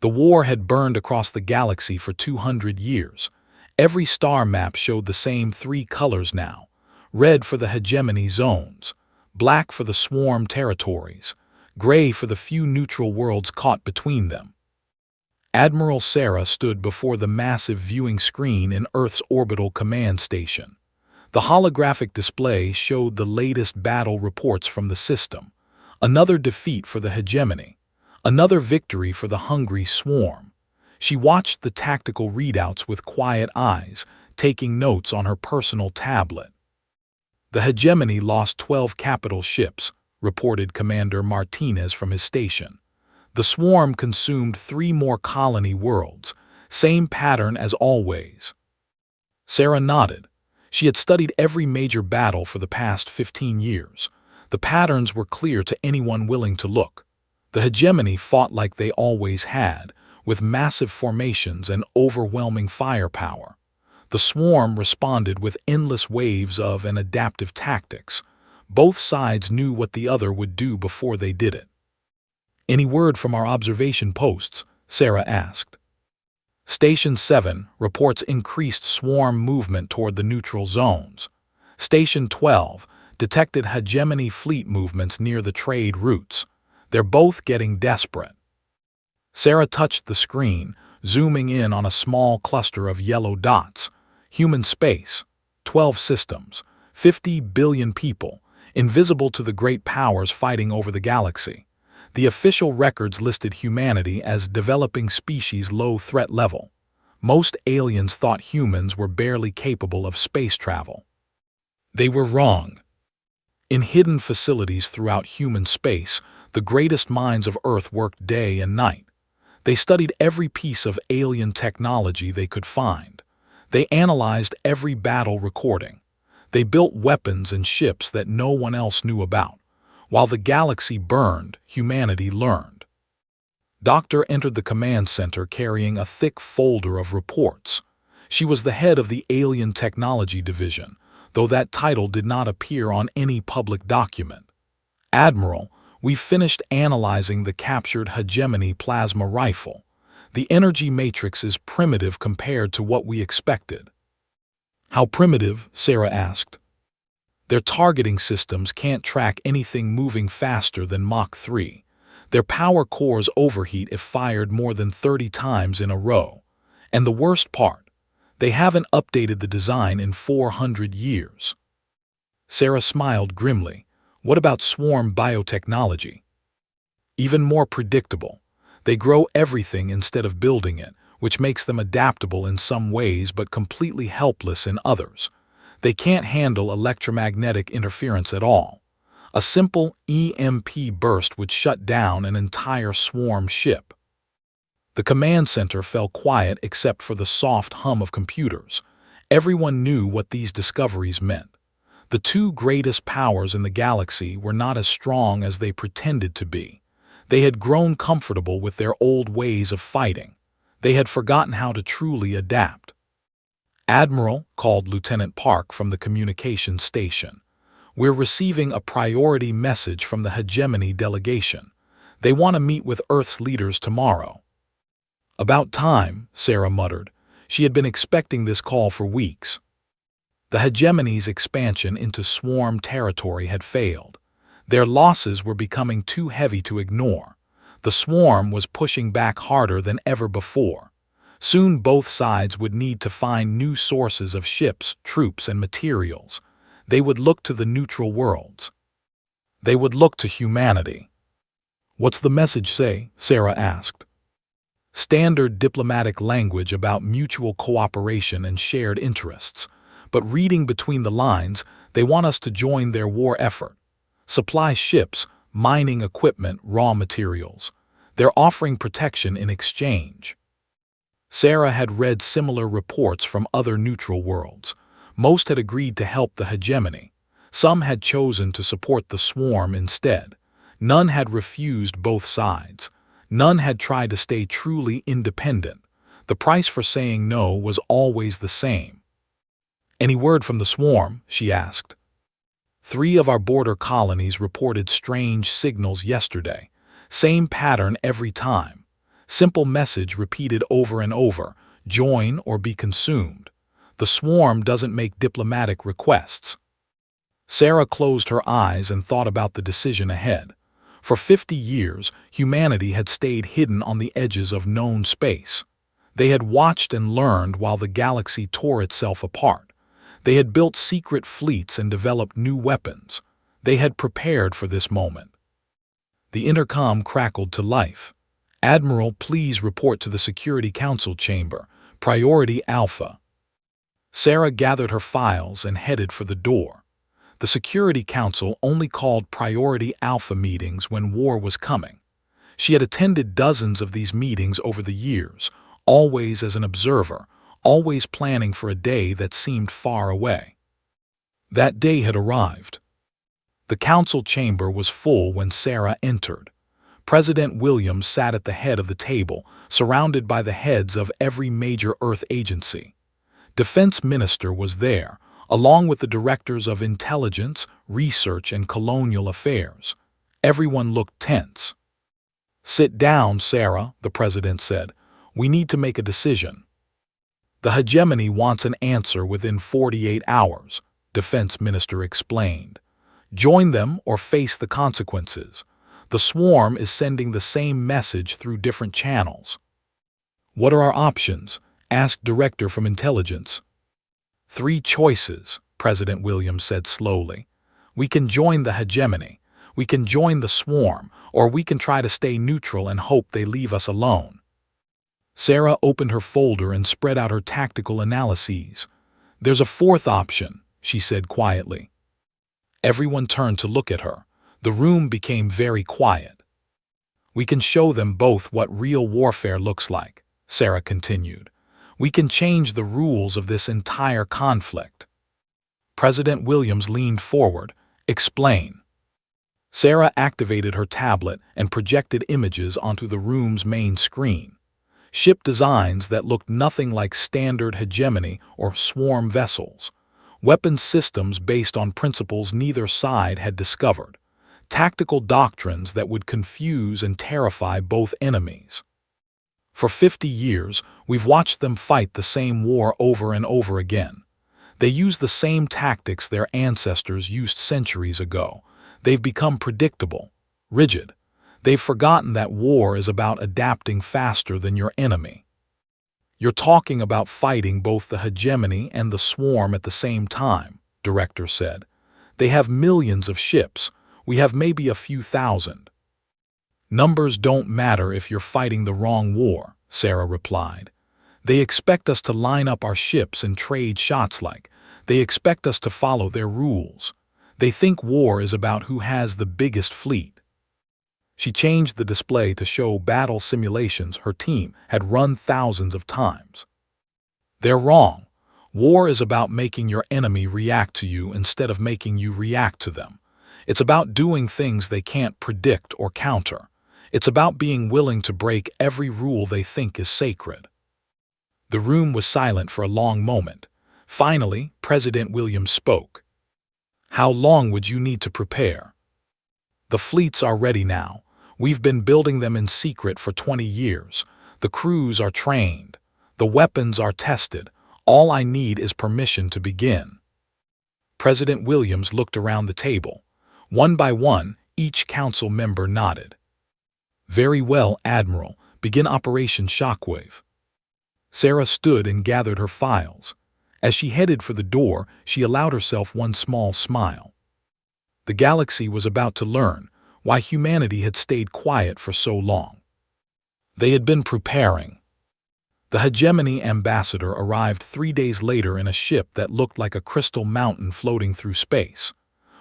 The war had burned across the galaxy for 200 years. Every star map showed the same three colors now: red for the hegemony zones, black for the swarm territories, gray for the few neutral worlds caught between them. Admiral Sarah stood before the massive viewing screen in Earth's orbital command station. The holographic display showed the latest battle reports from the system. Another defeat for the hegemony. Another victory for the hungry swarm. She watched the tactical readouts with quiet eyes, taking notes on her personal tablet. The hegemony lost 12 capital ships, reported Commander Martinez from his station. The swarm consumed 3 more colony worlds, same pattern as always. Sarah nodded. She had studied every major battle for the past 15 years. The patterns were clear to anyone willing to look. The hegemony fought like they always had, with massive formations and overwhelming firepower. The swarm responded with endless waves of and adaptive tactics. Both sides knew what the other would do before they did it. "Any word from our observation posts?" Sarah asked. Station 7 reports increased swarm movement toward the neutral zones. Station 12 detected hegemony fleet movements near the trade routes. They're both getting desperate. Sarah touched the screen, zooming in on a small cluster of yellow dots. Human space, 12 systems, 50 billion people, invisible to the great powers fighting over the galaxy. The official records listed humanity as developing species low threat level. Most aliens thought humans were barely capable of space travel. They were wrong. In hidden facilities throughout human space, the greatest minds of Earth worked day and night. They studied every piece of alien technology they could find. They analyzed every battle recording. They built weapons and ships that no one else knew about. While the galaxy burned, humanity learned. Doctor entered the command center carrying a thick folder of reports. She was the head of the Alien Technology Division, though that title did not appear on any public document. "Admiral, we finished analyzing the captured hegemony plasma rifle. The energy matrix is primitive compared to what we expected." "How primitive?" Sarah asked. "Their targeting systems can't track anything moving faster than Mach 3. Their power cores overheat if fired more than 30 times in a row. And the worst part, they haven't updated the design in 400 years. Sarah smiled grimly. "What about swarm biotechnology?" "Even more predictable. They grow everything instead of building it, which makes them adaptable in some ways but completely helpless in others. They can't handle electromagnetic interference at all. A simple EMP burst would shut down an entire swarm ship." The command center fell quiet except for the soft hum of computers. Everyone knew what these discoveries meant. The two greatest powers in the galaxy were not as strong as they pretended to be. They had grown comfortable with their old ways of fighting. They had forgotten how to truly adapt. "Admiral," called Lieutenant Park from the communications station, "we're receiving a priority message from the hegemony delegation. They want to meet with Earth's leaders tomorrow." "About time," Sarah muttered. She had been expecting this call for weeks. The hegemony's expansion into swarm territory had failed. Their losses were becoming too heavy to ignore. The swarm was pushing back harder than ever before. Soon both sides would need to find new sources of ships, troops, and materials. They would look to the neutral worlds. They would look to humanity. "What's the message say?" Sarah asked. "Standard diplomatic language about mutual cooperation and shared interests. But reading between the lines, they want us to join their war effort. Supply ships, mining equipment, raw materials. They're offering protection in exchange." Sarah had read similar reports from other neutral worlds. Most had agreed to help the hegemony. Some had chosen to support the swarm instead. None had refused both sides. None had tried to stay truly independent. The price for saying no was always the same. "Any word from the swarm?" she asked. 3 of our border colonies reported strange signals yesterday. Same pattern every time. Simple message repeated over and over, join or be consumed. The swarm doesn't make diplomatic requests. Sarah closed her eyes and thought about the decision ahead. For 50 years, humanity had stayed hidden on the edges of known space. They had watched and learned while the galaxy tore itself apart. They had built secret fleets and developed new weapons. They had prepared for this moment. The intercom crackled to life. "Admiral, please report to the Security Council chamber. Priority Alpha." Sarah gathered her files and headed for the door. The Security Council only called Priority Alpha meetings when war was coming. She had attended dozens of these meetings over the years, always as an observer, always planning for a day that seemed far away. That day had arrived. The council chamber was full when Sarah entered. President Williams sat at the head of the table, surrounded by the heads of every major Earth agency. Defense Minister was there, along with the directors of intelligence, research, and colonial affairs. Everyone looked tense. "Sit down, Sarah," the president said. "We need to make a decision." "The hegemony wants an answer within 48 hours, Defense Minister explained. "Join them or face the consequences. The swarm is sending the same message through different channels." "What are our options?" asked Director from Intelligence. "Three choices," President Williams said slowly. "We can join the hegemony, we can join the swarm, or we can try to stay neutral and hope they leave us alone." Sarah opened her folder and spread out her tactical analyses. "There's a fourth option," she said quietly. Everyone turned to look at her. The room became very quiet. "We can show them both what real warfare looks like," Sarah continued. "We can change the rules of this entire conflict." President Williams leaned forward. "Explain." Sarah activated her tablet and projected images onto the room's main screen. Ship designs that looked nothing like standard hegemony or swarm vessels. Weapons systems based on principles neither side had discovered. Tactical doctrines that would confuse and terrify both enemies. For 50 years, we've watched them fight the same war over and over again. They use the same tactics their ancestors used centuries ago. They've become predictable, rigid. They've forgotten that war is about adapting faster than your enemy. "You're talking about fighting both the hegemony and the swarm at the same time," Director said. "They have millions of ships. We have maybe a few thousand." "Numbers don't matter if you're fighting the wrong war," Sarah replied. "They expect us to line up our ships and trade shots like. They expect us to follow their rules. They think war is about who has the biggest fleet." She changed the display to show battle simulations her team had run thousands of times. "They're wrong. War is about making your enemy react to you instead of making you react to them. It's about doing things they can't predict or counter. It's about being willing to break every rule they think is sacred." The room was silent for a long moment. Finally, President Williams spoke. "How long would you need to prepare?" "The fleets are ready now. We've been building them in secret for 20 years. The crews are trained. The weapons are tested. All I need is permission to begin." President Williams looked around the table. One by one, each council member nodded. "Very well, Admiral. Begin Operation Shockwave." Sarah stood and gathered her files. As she headed for the door, she allowed herself one small smile. The galaxy was about to learn why humanity had stayed quiet for so long. They had been preparing. The hegemony ambassador arrived 3 days later in a ship that looked like a crystal mountain floating through space,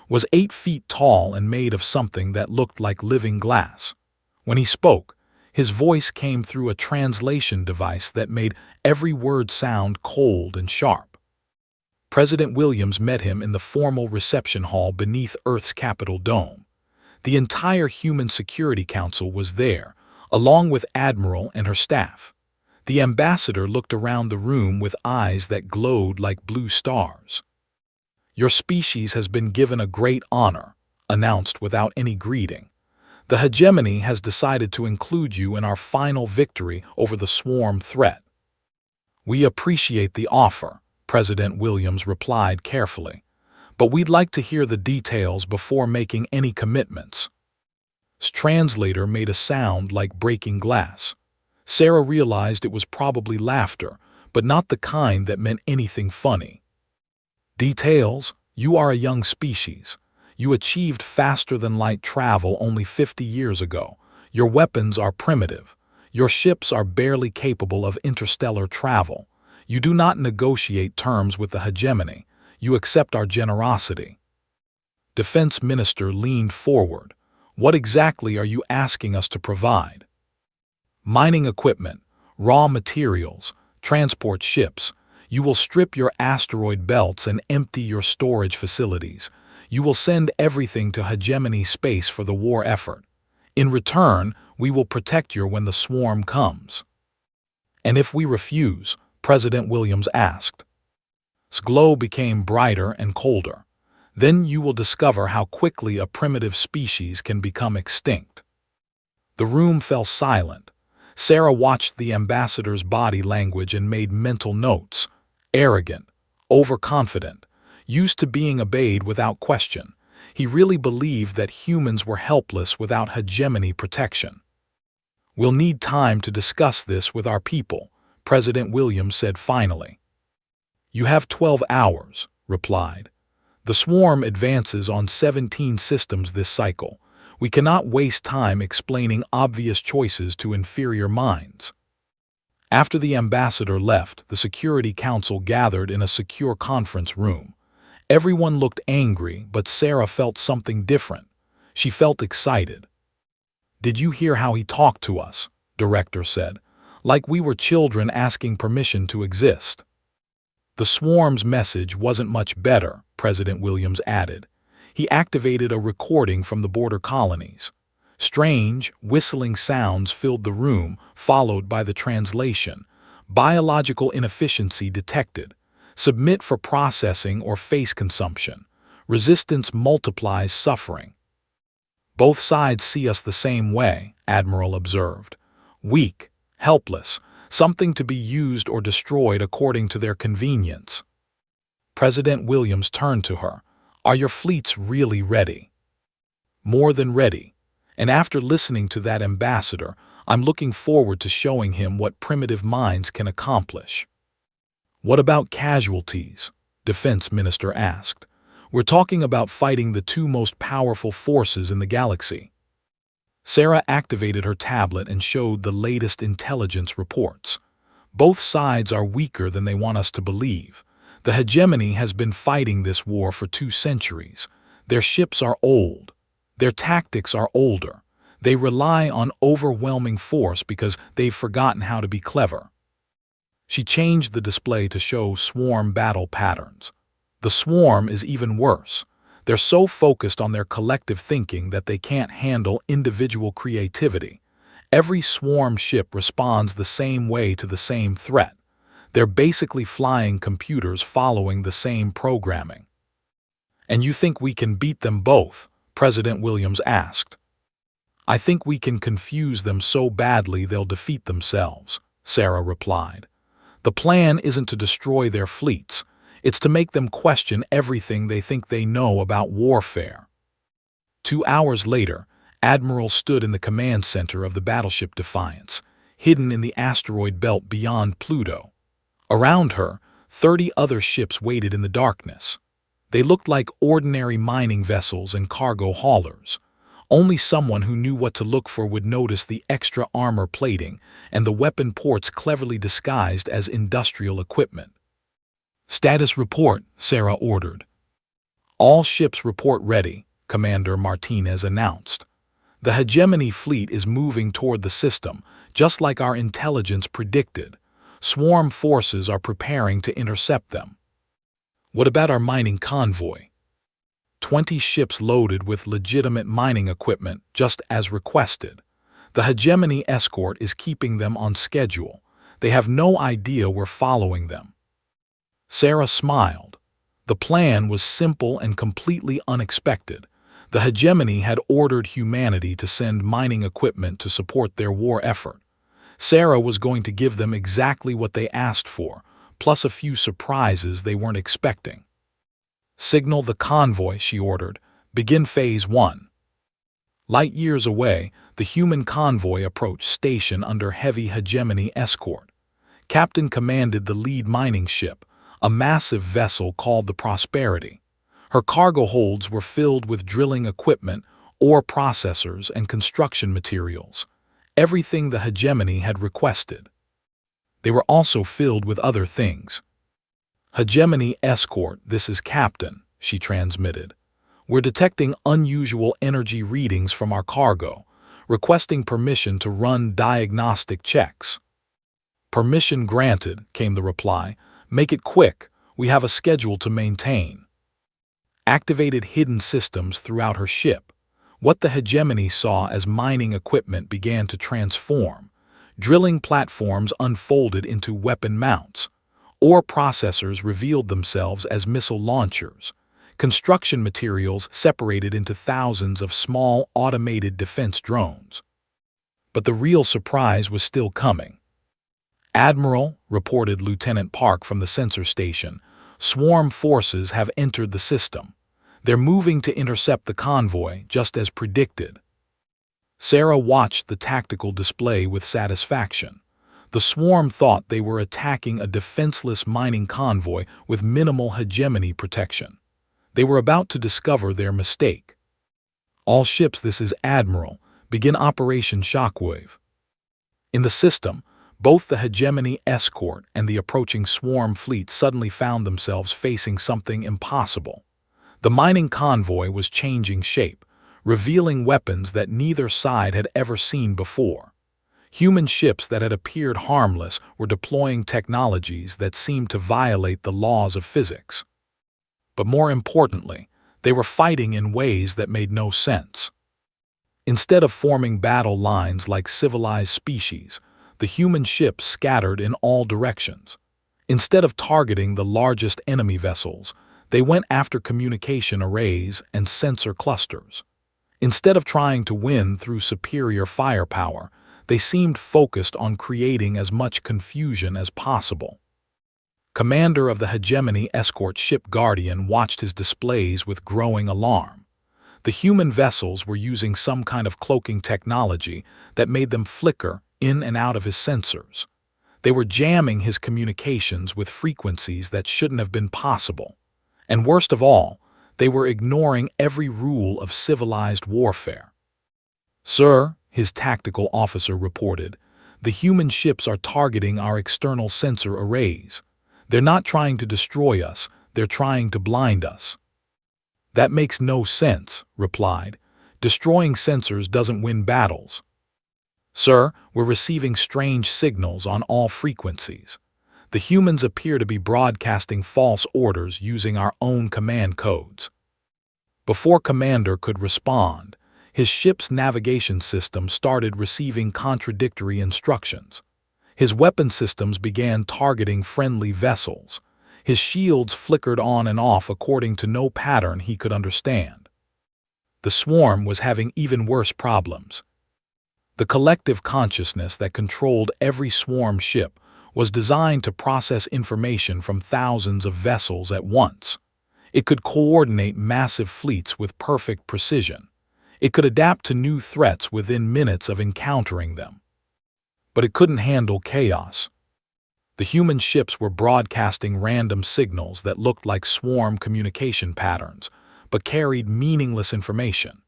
was 8 feet tall and made of something that looked like living glass. When he spoke, his voice came through a translation device that made every word sound cold and sharp. President Williams met him in the formal reception hall beneath Earth's Capitol dome. The entire Human Security Council was there, along with Admiral and her staff. The ambassador looked around the room with eyes that glowed like blue stars. "Your species has been given a great honor," announced without any greeting. The hegemony has decided to include you in our final victory over the swarm threat. We appreciate the offer, President Williams replied carefully, but we'd like to hear the details before making any commitments. His translator made a sound like breaking glass. Sarah realized it was probably laughter, but not the kind that meant anything funny. Details? You are a young species. You achieved faster-than-light travel only 50 years ago. Your weapons are primitive. Your ships are barely capable of interstellar travel. You do not negotiate terms with the hegemony. You accept our generosity. Defense Minister leaned forward. What exactly are you asking us to provide? Mining equipment, raw materials, transport ships. You will strip your asteroid belts and empty your storage facilities. You will send everything to hegemony space for the war effort. In return, we will protect you when the swarm comes. And if we refuse? President Williams asked. His glow became brighter and colder. Then you will discover how quickly a primitive species can become extinct. The room fell silent. Sarah watched the ambassador's body language and made mental notes. Arrogant, overconfident, used to being obeyed without question. He really believed that humans were helpless without hegemony protection. We'll need time to discuss this with our people, President Williams said finally. You have 12 hours, replied. The swarm advances on 17 systems this cycle. We cannot waste time explaining obvious choices to inferior minds. After the ambassador left, the Security Council gathered in a secure conference room. Everyone looked angry, but Sarah felt something different. She felt excited. Did you hear how he talked to us? Director said. Like we were children asking permission to exist. The swarm's message wasn't much better, President Williams added. He activated a recording from the border colonies. Strange, whistling sounds filled the room, followed by the translation. Biological inefficiency detected. Submit for processing or face consumption. Resistance multiplies suffering. Both sides see us the same way, Admiral observed. Weak, helpless, something to be used or destroyed according to their convenience. President Williams turned to her. Are your fleets really ready? More than ready. And after listening to that ambassador, I'm looking forward to showing him what primitive minds can accomplish. What about casualties? Defense Minister asked. We're talking about fighting the two most powerful forces in the galaxy. Sarah activated her tablet and showed the latest intelligence reports. Both sides are weaker than they want us to believe. The hegemony has been fighting this war for 2 centuries. Their ships are old. Their tactics are older. They rely on overwhelming force because they've forgotten how to be clever. She changed the display to show swarm battle patterns. The swarm is even worse. They're so focused on their collective thinking that they can't handle individual creativity. Every swarm ship responds the same way to the same threat. They're basically flying computers following the same programming. And you think we can beat them both? President Williams asked. I think we can confuse them so badly they'll defeat themselves, Sarah replied. The plan isn't to destroy their fleets. It's to make them question everything they think they know about warfare. 2 hours later, Admiral stood in the command center of the battleship Defiance, hidden in the asteroid belt beyond Pluto. Around her, 30 other ships waited in the darkness. They looked like ordinary mining vessels and cargo haulers. Only someone who knew what to look for would notice the extra armor plating and the weapon ports cleverly disguised as industrial equipment. Status report, Sarah ordered. All ships report ready, Commander Martinez announced. The hegemony fleet is moving toward the system, just like our intelligence predicted. Swarm forces are preparing to intercept them. What about our mining convoy? 20 ships loaded with legitimate mining equipment, just as requested. The hegemony escort is keeping them on schedule. They have no idea we're following them. Sarah smiled. The plan was simple and completely unexpected. The hegemony had ordered humanity to send mining equipment to support their war effort. Sarah was going to give them exactly what they asked for, plus a few surprises they weren't expecting. "Signal the convoy," she ordered. "Begin Phase 1. Light years away, the human convoy approached station under heavy hegemony escort. Captain commanded the lead mining ship, a massive vessel called the Prosperity. Her cargo holds were filled with drilling equipment, ore processors, and construction materials. Everything the hegemony had requested. They were also filled with other things. "Hegemony escort, this is Captain," she transmitted. "We're detecting unusual energy readings from our cargo, requesting permission to run diagnostic checks." "Permission granted," came the reply. "Make it quick. We have a schedule to maintain." Activated hidden systems throughout her ship. What the hegemony saw as mining equipment began to transform. Drilling platforms unfolded into weapon mounts. Ore processors revealed themselves as missile launchers. Construction materials separated into thousands of small automated defense drones. But the real surprise was still coming. "Admiral," reported Lieutenant Park from the sensor station, "swarm forces have entered the system. They're moving to intercept the convoy, just as predicted." Sarah watched the tactical display with satisfaction. The swarm thought they were attacking a defenseless mining convoy with minimal hegemony protection. They were about to discover their mistake. "All ships, this is Admiral. Begin Operation Shockwave." In the system, both the hegemony escort and the approaching swarm fleet suddenly found themselves facing something impossible. The mining convoy was changing shape, revealing weapons that neither side had ever seen before. Human ships that had appeared harmless were deploying technologies that seemed to violate the laws of physics. But more importantly, they were fighting in ways that made no sense. Instead of forming battle lines like civilized species, the human ships scattered in all directions. Instead of targeting the largest enemy vessels, they went after communication arrays and sensor clusters. Instead of trying to win through superior firepower, they seemed focused on creating as much confusion as possible. Commander of the hegemony escort ship Guardian watched his displays with growing alarm. The human vessels were using some kind of cloaking technology that made them flicker in and out of his sensors. They were jamming his communications with frequencies that shouldn't have been possible. And worst of all, they were ignoring every rule of civilized warfare. "Sir," his tactical officer reported, "the human ships are targeting our external sensor arrays. They're not trying to destroy us, they're trying to blind us." "That makes no sense," replied. "Destroying sensors doesn't win battles." "Sir, we're receiving strange signals on all frequencies. The humans appear to be broadcasting false orders using our own command codes." Before Commander could respond, his ship's navigation system started receiving contradictory instructions. His weapon systems began targeting friendly vessels. His shields flickered on and off according to no pattern he could understand. The swarm was having even worse problems. The collective consciousness that controlled every swarm ship was designed to process information from thousands of vessels at once. It could coordinate massive fleets with perfect precision. It could adapt to new threats within minutes of encountering them. But it couldn't handle chaos. The human ships were broadcasting random signals that looked like swarm communication patterns, but carried meaningless information.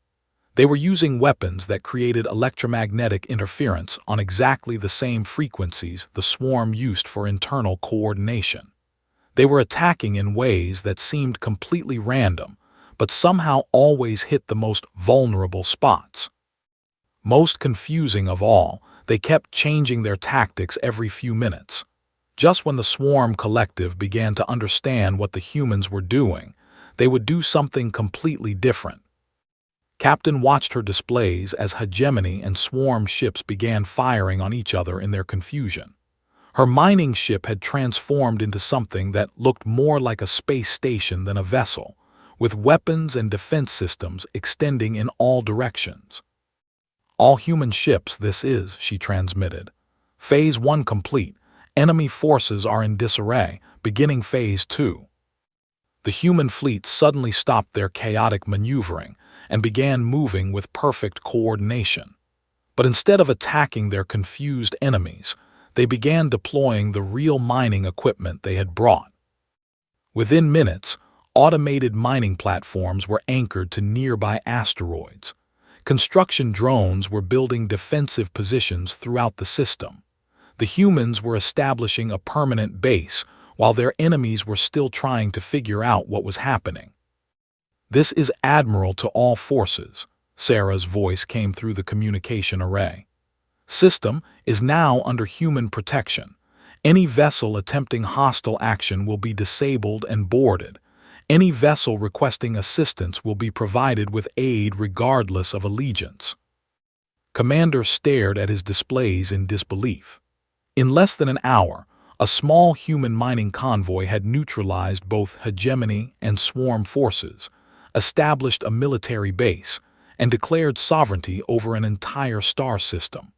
They were using weapons that created electromagnetic interference on exactly the same frequencies the swarm used for internal coordination. They were attacking in ways that seemed completely random, but somehow always hit the most vulnerable spots. Most confusing of all, they kept changing their tactics every few minutes. Just when the swarm collective began to understand what the humans were doing, they would do something completely different. Captain watched her displays as hegemony and swarm ships began firing on each other in their confusion. Her mining ship had transformed into something that looked more like a space station than a vessel, with weapons and defense systems extending in all directions. "All human ships, this is," she transmitted. "Phase 1 complete. Enemy forces are in disarray, beginning Phase 2. The human fleet suddenly stopped their chaotic maneuvering and began moving with perfect coordination. But instead of attacking their confused enemies, they began deploying the real mining equipment they had brought. Within minutes, automated mining platforms were anchored to nearby asteroids. Construction drones were building defensive positions throughout the system. The humans were establishing a permanent base, while their enemies were still trying to figure out what was happening. "This is Admiral to all forces," Sarah's voice came through the communication array. "System is now under human protection. Any vessel attempting hostile action will be disabled and boarded. Any vessel requesting assistance will be provided with aid regardless of allegiance." Commander stared at his displays in disbelief. In less than an hour, a small human mining convoy had neutralized both hegemony and swarm forces, established a military base, and declared sovereignty over an entire star system.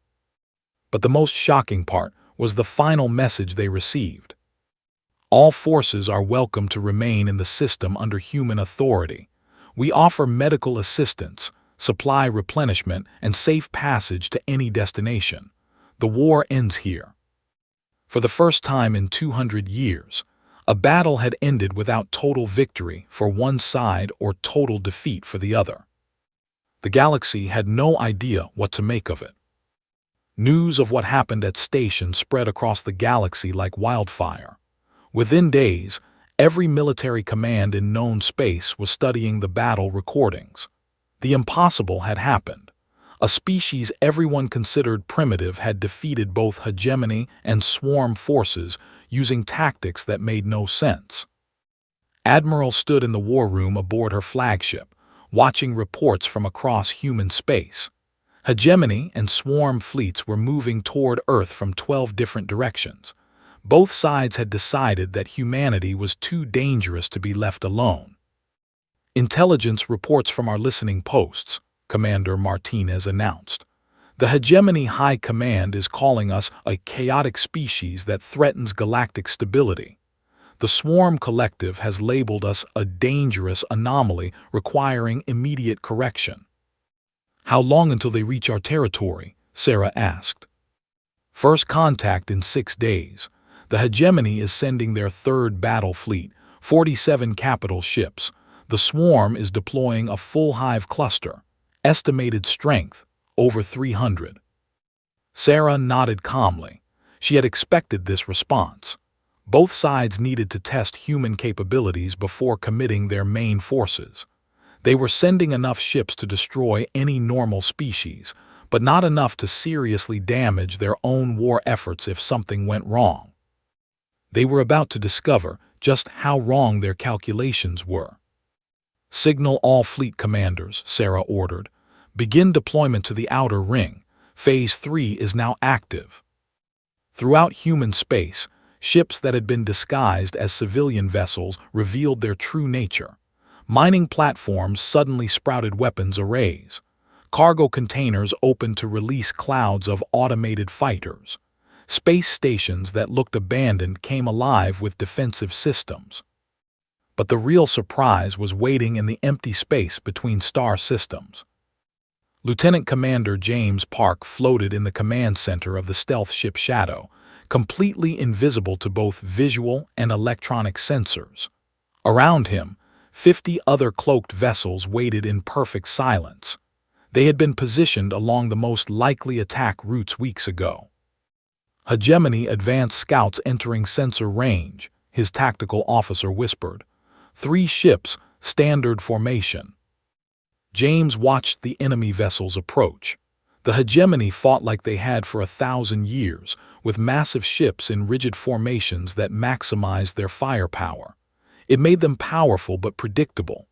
But the most shocking part was the final message they received. "All forces are welcome to remain in the system under human authority. We offer medical assistance, supply replenishment, and safe passage to any destination. The war ends here." For the first time in 200 years, a battle had ended without total victory for one side or total defeat for the other. The galaxy had no idea what to make of it. News of what happened at station spread across the galaxy like wildfire. Within days, every military command in known space was studying the battle recordings. The impossible had happened. A species everyone considered primitive had defeated both hegemony and swarm forces using tactics that made no sense. Admiral stood in the war room aboard her flagship, watching reports from across human space. Hegemony and swarm fleets were moving toward Earth from 12 different directions. Both sides had decided that humanity was too dangerous to be left alone. "Intelligence reports from our listening posts," Commander Martinez announced. "The Hegemony High Command is calling us a chaotic species that threatens galactic stability. The Swarm Collective has labeled us a dangerous anomaly requiring immediate correction." "How long until they reach our territory?" Sarah asked. "First contact in 6 days. The Hegemony is sending their third battle fleet, 47 capital ships. The Swarm is deploying a full hive cluster. Estimated strength, over 300. Sarah nodded calmly. She had expected this response. Both sides needed to test human capabilities before committing their main forces. They were sending enough ships to destroy any normal species, but not enough to seriously damage their own war efforts if something went wrong. They were about to discover just how wrong their calculations were. "Signal all fleet commanders," Sarah ordered. "Begin deployment to the outer ring. Phase 3 is now active." Throughout human space, ships that had been disguised as civilian vessels revealed their true nature. Mining platforms suddenly sprouted weapons arrays. Cargo containers opened to release clouds of automated fighters. Space stations that looked abandoned came alive with defensive systems. But the real surprise was waiting in the empty space between star systems. Lieutenant Commander James Park floated in the command center of the stealth ship Shadow, completely invisible to both visual and electronic sensors. Around him, 50 other cloaked vessels waited in perfect silence. They had been positioned along the most likely attack routes weeks ago. "Hegemony advanced scouts entering sensor range," his tactical officer whispered. 3 ships, standard formation." James watched the enemy vessels approach. The Hegemony fought like they had for 1,000 years, with massive ships in rigid formations that maximized their firepower. It made them powerful but predictable.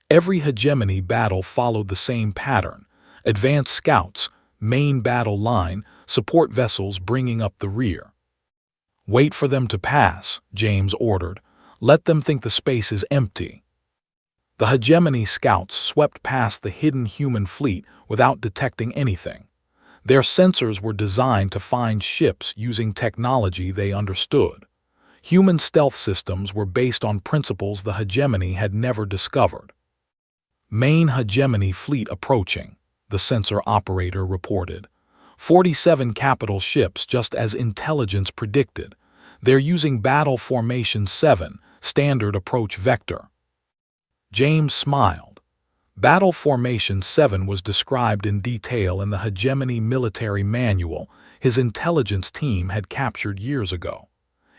Every Hegemony battle followed the same pattern: advanced scouts, main battle line, support vessels bringing up the rear. "Wait for them to pass," James ordered. "Let them think the space is empty." The hegemony scouts swept past the hidden human fleet without detecting anything. Their sensors were designed to find ships using technology they understood. Human stealth systems were based on principles the hegemony had never discovered. Main hegemony fleet approaching, the sensor operator reported. 47 capital ships, just as intelligence predicted. They're using Battle Formation 7, standard approach vector. James smiled. Battle Formation 7 was described in detail in the Hegemony military manual his intelligence team had captured years ago.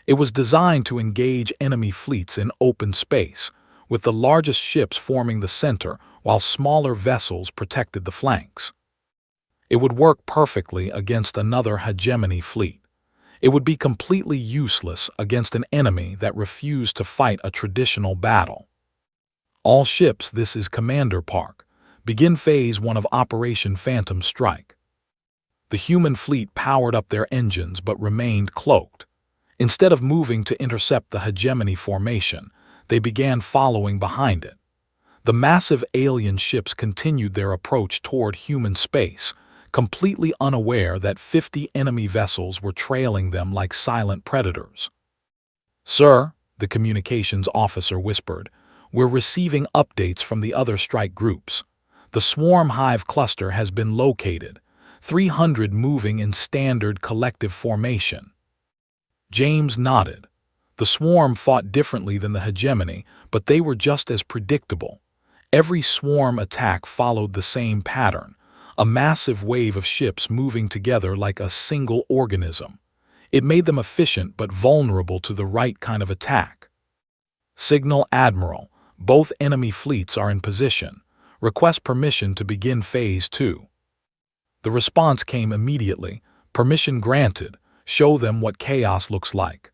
It was designed to engage enemy fleets in open space, with the largest ships forming the center while smaller vessels protected the flanks. It would work perfectly against another hegemony fleet. It would be completely useless against an enemy that refused to fight a traditional battle. All ships, this is Commander Park. Begin Phase 1 of Operation Phantom Strike. The human fleet powered up their engines but remained cloaked. Instead of moving to intercept the hegemony formation, they began following behind it. The massive alien ships continued their approach toward human space, completely unaware that 50 enemy vessels were trailing them like silent predators. "Sir," the communications officer whispered, "we're receiving updates from the other strike groups. The swarm hive cluster has been located, 300 moving in standard collective formation." James nodded. The swarm fought differently than the hegemony, but they were just as predictable. Every swarm attack followed the same pattern, a massive wave of ships moving together like a single organism. It made them efficient but vulnerable to the right kind of attack. "Signal Admiral, both enemy fleets are in position. Request permission to begin Phase 2. The response came immediately. "Permission granted. Show them what chaos looks like."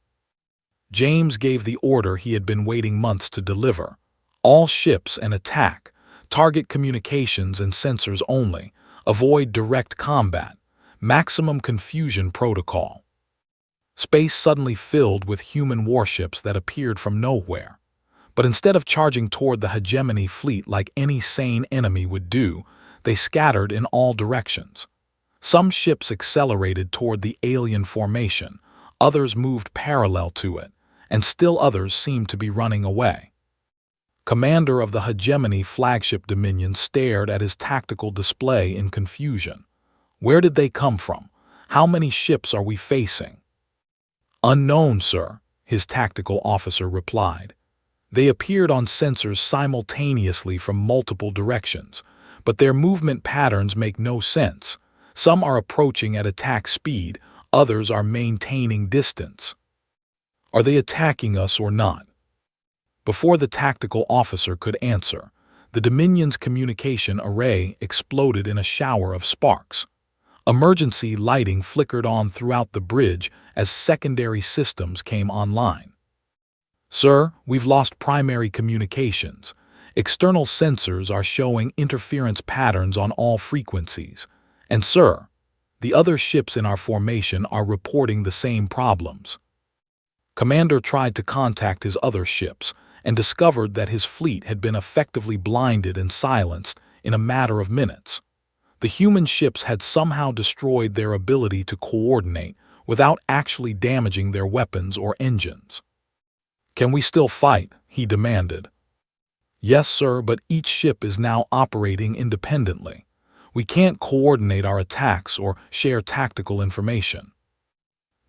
James gave the order he had been waiting months to deliver. "All ships and attack. Target communications and sensors only. Avoid direct combat. Maximum confusion protocol." Space suddenly filled with human warships that appeared from nowhere. But instead of charging toward the hegemony fleet like any sane enemy would do, they scattered in all directions. Some ships accelerated toward the alien formation, others moved parallel to it, and still others seemed to be running away. Commander of the hegemony flagship Dominion stared at his tactical display in confusion. "Where did they come from? How many ships are we facing?" "Unknown, sir," his tactical officer replied. "They appeared on sensors simultaneously from multiple directions, but their movement patterns make no sense. Some are approaching at attack speed, others are maintaining distance." "Are they attacking us or not?" Before the tactical officer could answer, the Dominion's communication array exploded in a shower of sparks. Emergency lighting flickered on throughout the bridge as secondary systems came online. "Sir, we've lost primary communications. External sensors are showing interference patterns on all frequencies. And sir, the other ships in our formation are reporting the same problems." Commander tried to contact his other ships and discovered that his fleet had been effectively blinded and silenced in a matter of minutes. The human ships had somehow destroyed their ability to coordinate without actually damaging their weapons or engines. "Can we still fight?" he demanded. "Yes, sir, but each ship is now operating independently. We can't coordinate our attacks or share tactical information."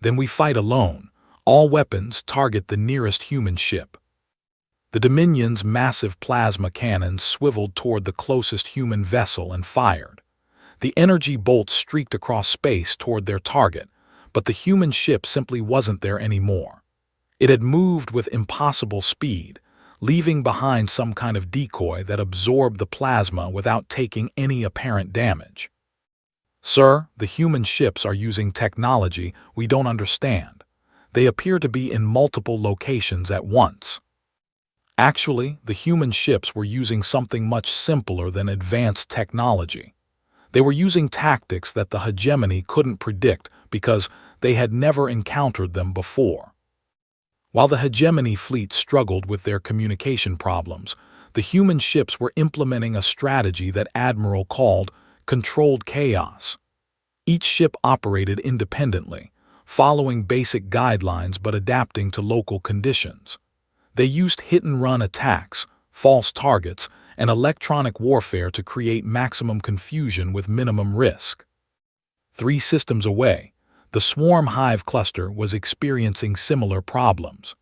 "Then we fight alone. All weapons target the nearest human ship." The Dominion's massive plasma cannons swiveled toward the closest human vessel and fired. The energy bolts streaked across space toward their target, but the human ship simply wasn't there anymore. It had moved with impossible speed, leaving behind some kind of decoy that absorbed the plasma without taking any apparent damage. "Sir, the human ships are using technology we don't understand. They appear to be in multiple locations at once." Actually, the human ships were using something much simpler than advanced technology. They were using tactics that the hegemony couldn't predict because they had never encountered them before. While the hegemony fleet struggled with their communication problems, The human ships were implementing a strategy that Admiral called controlled chaos. Each ship operated independently, following basic guidelines but adapting to local conditions. They used hit-and-run attacks, false targets, and electronic warfare to create maximum confusion with minimum risk. 3 systems away, the Swarm Hive cluster was experiencing similar problems.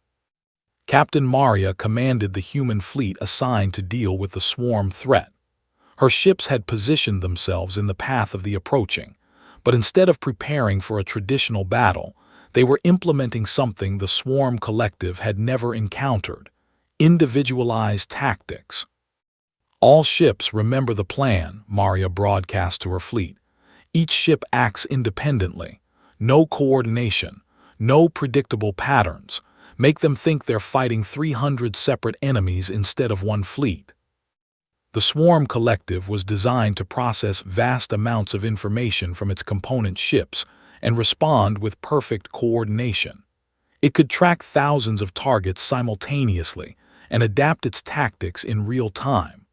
Captain Maria commanded the human fleet assigned to deal with the swarm threat. Her ships had positioned themselves in the path of the approaching, but instead of preparing for a traditional battle, they were implementing something the Swarm Collective had never encountered: individualized tactics. All ships remember the plan, Maria broadcast to her fleet. Each ship acts independently. No coordination, no predictable patterns. Make them think they're fighting 300 separate enemies instead of one fleet. The Swarm Collective was designed to process vast amounts of information from its component ships and respond with perfect coordination. It could track thousands of targets simultaneously and adapt its tactics in real time.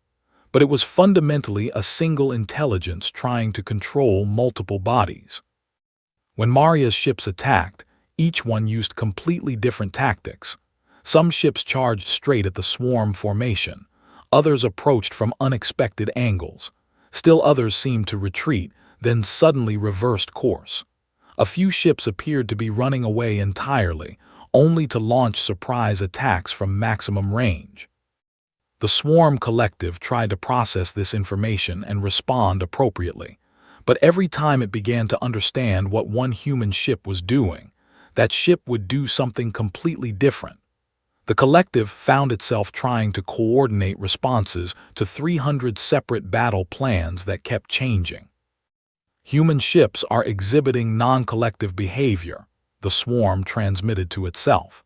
But it was fundamentally a single intelligence trying to control multiple bodies. When Maria's ships attacked, each one used completely different tactics. Some ships charged straight at the swarm formation. Others approached from unexpected angles. Still others seemed to retreat, then suddenly reversed course. A few ships appeared to be running away entirely, only to launch surprise attacks from maximum range. The Swarm Collective tried to process this information and respond appropriately, but every time it began to understand what one human ship was doing, that ship would do something completely different. The collective found itself trying to coordinate responses to 300 separate battle plans that kept changing. Human ships are exhibiting non-collective behavior, the swarm transmitted to itself.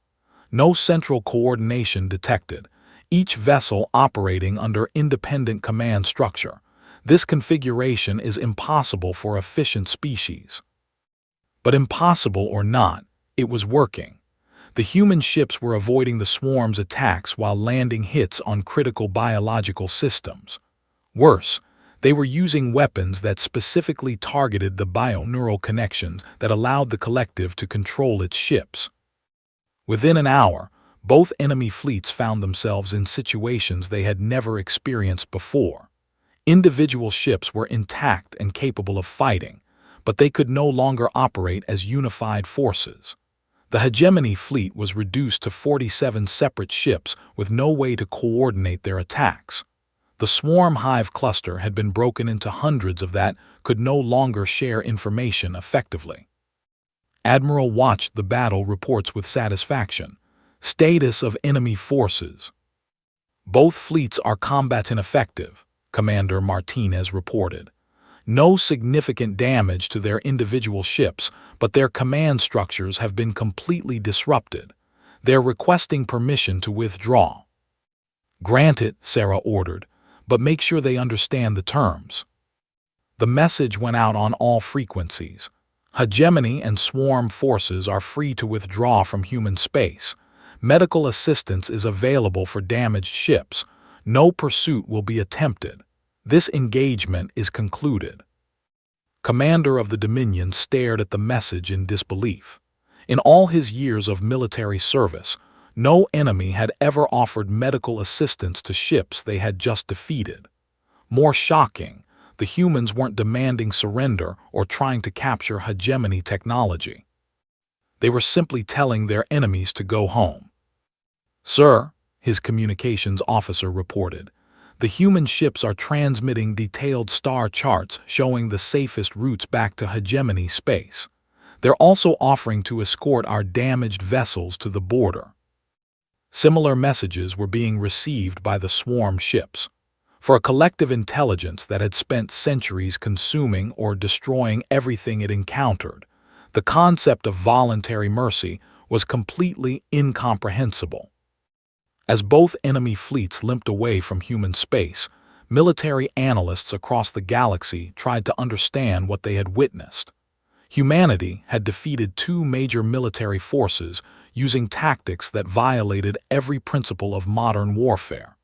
No central coordination detected, each vessel operating under independent command structure. This configuration is impossible for efficient species. But impossible or not, it was working. The human ships were avoiding the swarm's attacks while landing hits on critical biological systems. Worse, they were using weapons that specifically targeted the bioneural connections that allowed the collective to control its ships. Within an hour, both enemy fleets found themselves in situations they had never experienced before. Individual ships were intact and capable of fighting, but they could no longer operate as unified forces. The hegemony fleet was reduced to 47 separate ships with no way to coordinate their attacks. The Swarm Hive cluster had been broken into hundreds of that could no longer share information effectively. Admiral watched the battle reports with satisfaction. Status of enemy forces. Both fleets are combat ineffective, Commander Martinez reported. No significant damage to their individual ships, but their command structures have been completely disrupted. They're requesting permission to withdraw. Grant it, Sarah ordered, but make sure they understand the terms. The message went out on all frequencies. Hegemony and swarm forces are free to withdraw from human space. Medical assistance is available for damaged ships. No pursuit will be attempted. This engagement is concluded. Commander of the Dominion stared at the message in disbelief. In all his years of military service, no enemy had ever offered medical assistance to ships they had just defeated. More shocking, the humans weren't demanding surrender or trying to capture hegemony technology. They were simply telling their enemies to go home. Sir, his communications officer reported, the human ships are transmitting detailed star charts showing the safest routes back to hegemony space. They're also offering to escort our damaged vessels to the border. Similar messages were being received by the swarm ships. For a collective intelligence that had spent centuries consuming or destroying everything it encountered, the concept of voluntary mercy was completely incomprehensible. As both enemy fleets limped away from human space, military analysts across the galaxy tried to understand what they had witnessed. Humanity had defeated 2 major military forces using tactics that violated every principle of modern warfare.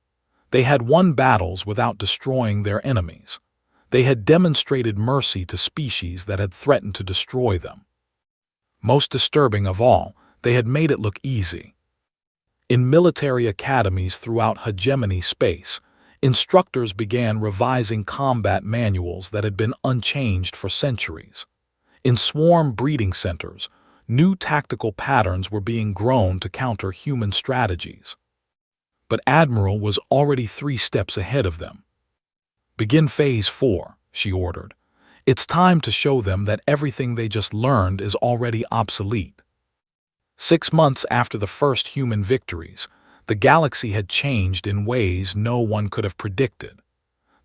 They had won battles without destroying their enemies. They had demonstrated mercy to species that had threatened to destroy them. Most disturbing of all, they had made it look easy. In military academies throughout hegemony space, instructors began revising combat manuals that had been unchanged for centuries. In swarm breeding centers, new tactical patterns were being grown to counter human strategies. But Admiral was already 3 steps ahead of them. "Begin Phase 4, she ordered. "It's time to show them that everything they just learned is already obsolete." 6 months after the first human victories, the galaxy had changed in ways no one could have predicted.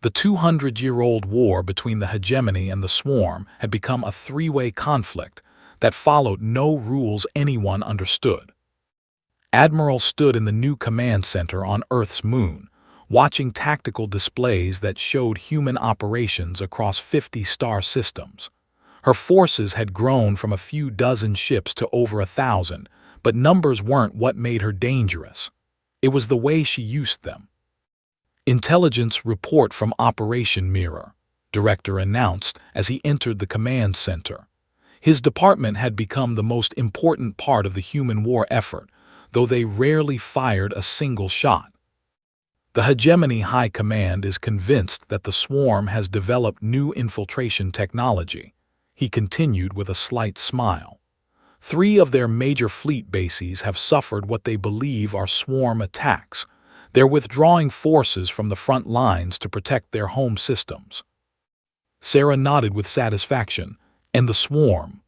The 200-year-old war between the hegemony and the swarm had become a 3-way conflict that followed no rules anyone understood. Admiral stood in the new command center on Earth's moon, watching tactical displays that showed human operations across 50 star systems. Her forces had grown from a few dozen ships to over 1,000, but numbers weren't what made her dangerous. It was the way she used them. "Intelligence report from Operation Mirror," Director announced as he entered the command center. His department had become the most important part of the human war effort, though they rarely fired a single shot. "The Hegemony High Command is convinced that the swarm has developed new infiltration technology," he continued with a slight smile. 3 of their major fleet bases have suffered what they believe are swarm attacks. They're withdrawing forces from the front lines to protect their home systems. Sarah nodded with satisfaction. "And the swarm?"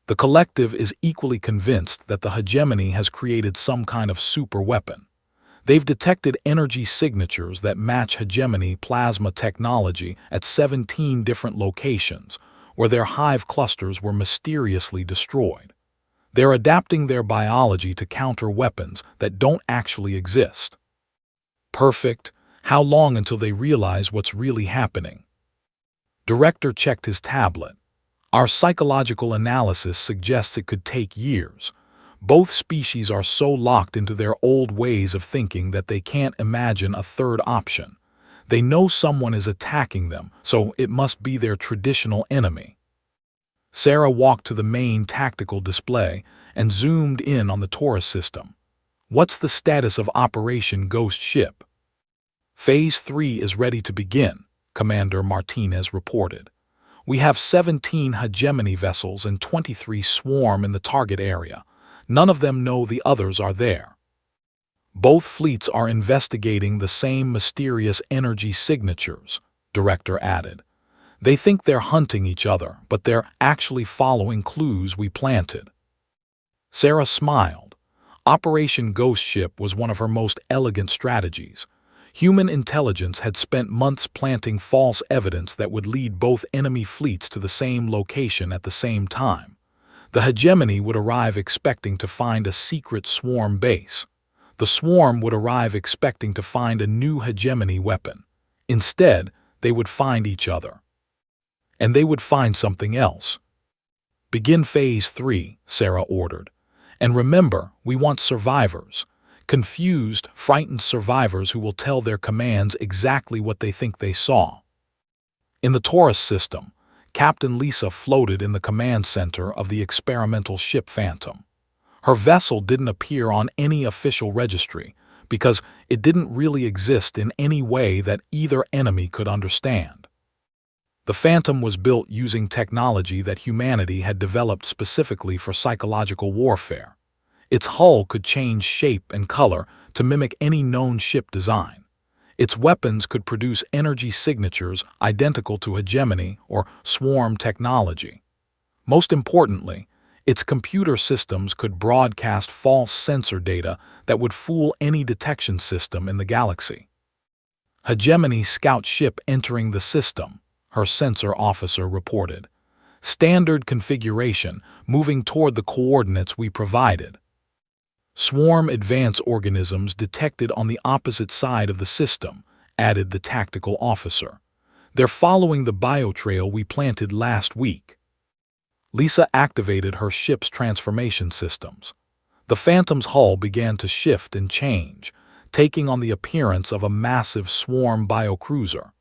"The collective is equally convinced that the hegemony has created some kind of super weapon. They've detected energy signatures that match hegemony plasma technology at 17 different locations, where their hive clusters were mysteriously destroyed. They're adapting their biology to counter weapons that don't actually exist." "Perfect. How long until they realize what's really happening?" Director checked his tablet. "Our psychological analysis suggests it could take years. Both species are so locked into their old ways of thinking that they can't imagine a third option. They know someone is attacking them, so it must be their traditional enemy." Sarah walked to the main tactical display and zoomed in on the Taurus system. "What's the status of Operation Ghost Ship?" "Phase 3 is ready to begin," Commander Martinez reported. "We have 17 hegemony vessels and 23 swarm in the target area. None of them know the others are there. Both fleets are investigating the same mysterious energy signatures," Director added. "They think they're hunting each other, but they're actually following clues we planted." Sarah smiled. Operation Ghost Ship was one of her most elegant strategies. Human intelligence had spent months planting false evidence that would lead both enemy fleets to the same location at the same time. The hegemony would arrive expecting to find a secret swarm base. The swarm would arrive expecting to find a new hegemony weapon. Instead, they would find each other. And they would find something else. "Begin Phase 3, Sarah ordered. "And remember, we want survivors. Confused, frightened survivors who will tell their commands exactly what they think they saw." In the Taurus system, Captain Lisa floated in the command center of the experimental ship Phantom. Her vessel didn't appear on any official registry because it didn't really exist in any way that either enemy could understand. The Phantom was built using technology that humanity had developed specifically for psychological warfare. Its hull could change shape and color to mimic any known ship design. Its weapons could produce energy signatures identical to hegemony or swarm technology. Most importantly, its computer systems could broadcast false sensor data that would fool any detection system in the galaxy. "Hegemony scout ship entering the system," her sensor officer reported. "Standard configuration, moving toward the coordinates we provided." "Swarm advance organisms detected on the opposite side of the system," added the tactical officer. "They're following the biotrail we planted last week." Lisa activated her ship's transformation systems. The Phantom's hull began to shift and change. taking on the appearance of a massive swarm biocruiser.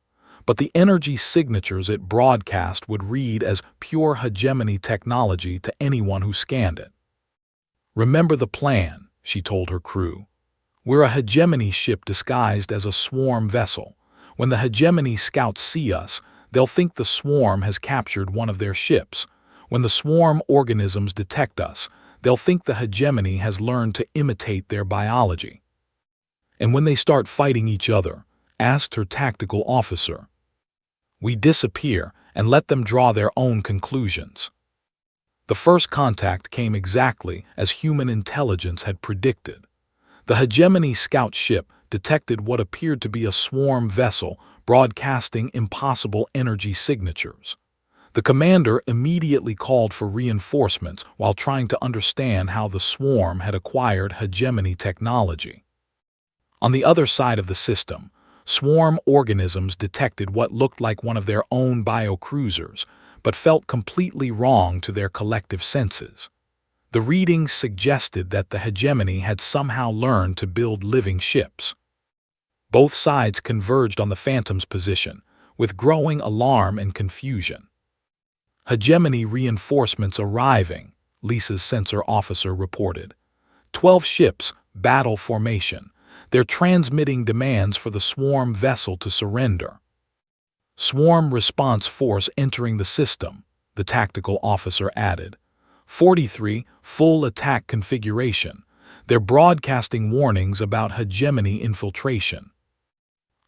But the energy signatures it broadcast would read as pure hegemony technology to anyone who scanned it. "Remember the plan," she told her crew. "We're a hegemony ship disguised as a swarm vessel. When the hegemony scouts see us, they'll think the swarm has captured one of their ships. When the swarm organisms detect us, they'll think the hegemony has learned to imitate their biology." "And when they start fighting each other?" asked her tactical officer. "We disappear and let them draw their own conclusions." The first contact came exactly as human intelligence had predicted. The hegemony scout ship detected what appeared to be a swarm vessel broadcasting impossible energy signatures. The commander immediately called for reinforcements while trying to understand how the swarm had acquired hegemony technology. On the other side of the system, swarm organisms detected what looked like one of their own biocruisers, but felt completely wrong to their collective senses. The readings suggested that the hegemony had somehow learned to build living ships. Both sides converged on the Phantom's position, with growing alarm and confusion. "Hegemony reinforcements arriving," Lisa's sensor officer reported. 12 ships, battle formation. They're transmitting demands for the swarm vessel to surrender. "Swarm response force entering the system," the tactical officer added. 43, full attack configuration. They're broadcasting warnings about hegemony infiltration.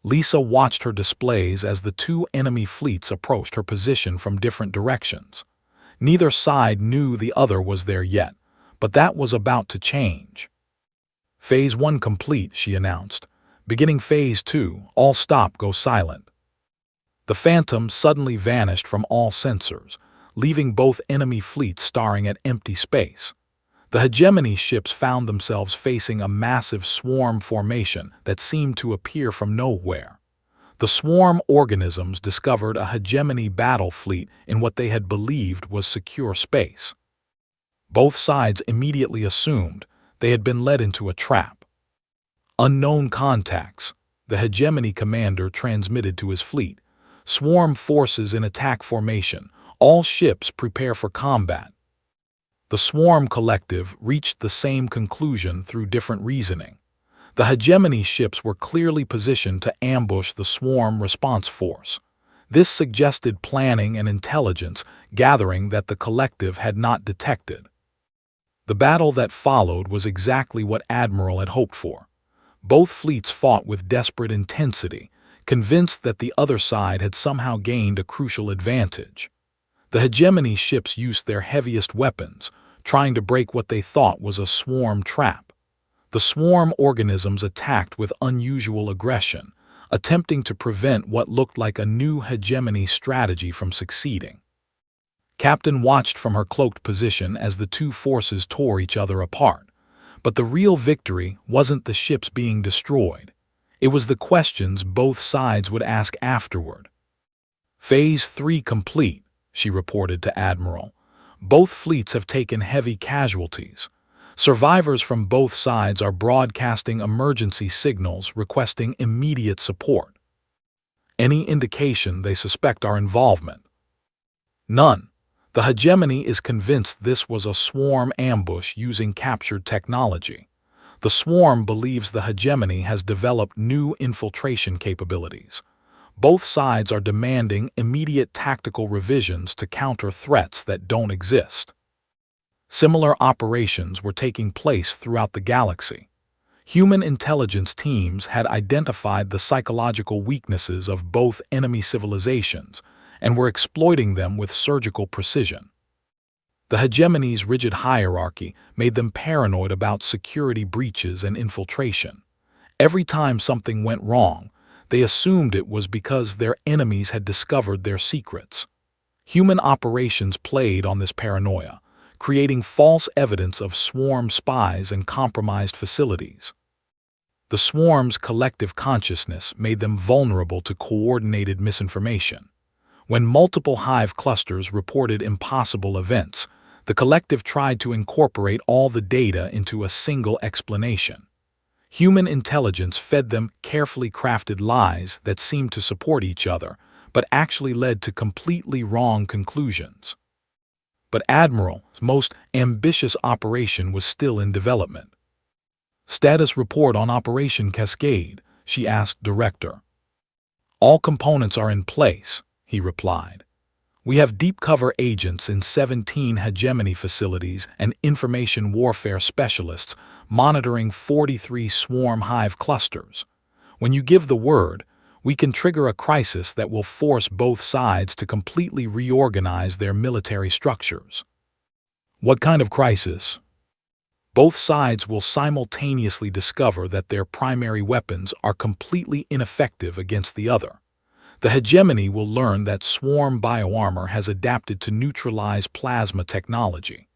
Lisa watched her displays as the two enemy fleets approached her position from different directions. Neither side knew the other was there yet, but that was about to change. "Phase 1 complete," she announced. "Beginning Phase 2, all stop, go silent." The Phantom suddenly vanished from all sensors, leaving both enemy fleets staring at empty space. The hegemony ships found themselves facing a massive swarm formation that seemed to appear from nowhere. The swarm organisms discovered a hegemony battle fleet in what they had believed was secure space. Both sides immediately assumed they had been led into a trap. "Unknown contacts," the hegemony commander transmitted to his fleet. "Swarm forces in attack formation. All ships prepare for combat." The swarm collective reached the same conclusion through different reasoning. The hegemony ships were clearly positioned to ambush the swarm response force. This suggested planning and intelligence gathering that the collective had not detected. The battle that followed was exactly what Admiral had hoped for. Both fleets fought with desperate intensity, convinced that the other side had somehow gained a crucial advantage. The hegemony ships used their heaviest weapons, trying to break what they thought was a swarm trap. The swarm organisms attacked with unusual aggression, attempting to prevent what looked like a new hegemony strategy from succeeding. Captain watched from her cloaked position as the two forces tore each other apart. But the real victory wasn't the ships being destroyed. It was the questions both sides would ask afterward. "Phase 3 complete," she reported to Admiral. "Both fleets have taken heavy casualties. Survivors from both sides are broadcasting emergency signals requesting immediate support. Any indication they suspect our involvement?" "None. The hegemony is convinced this was a swarm ambush using captured technology. The swarm believes the hegemony has developed new infiltration capabilities. Both sides are demanding immediate tactical revisions to counter threats that don't exist." Similar operations were taking place throughout the galaxy. Human intelligence teams had identified the psychological weaknesses of both enemy civilizations and were exploiting them with surgical precision. The hegemony's rigid hierarchy made them paranoid about security breaches and infiltration. Every time something went wrong, they assumed it was because their enemies had discovered their secrets. Human operations played on this paranoia, creating false evidence of swarm spies and compromised facilities. The swarm's collective consciousness made them vulnerable to coordinated misinformation. When multiple hive clusters reported impossible events, the collective tried to incorporate all the data into a single explanation. Human intelligence fed them carefully crafted lies that seemed to support each other, but actually led to completely wrong conclusions. But Admiral's most ambitious operation was still in development. "Status report on Operation Cascade," she asked Director. "All components are in place," he replied. "We have deep cover agents in 17 hegemony facilities and information warfare specialists monitoring 43 swarm hive clusters. When you give the word, we can trigger a crisis that will force both sides to completely reorganize their military structures." "What kind of crisis?" "Both sides will simultaneously discover that their primary weapons are completely ineffective against the other. The hegemony will learn that swarm bioarmor has adapted to neutralize plasma technology.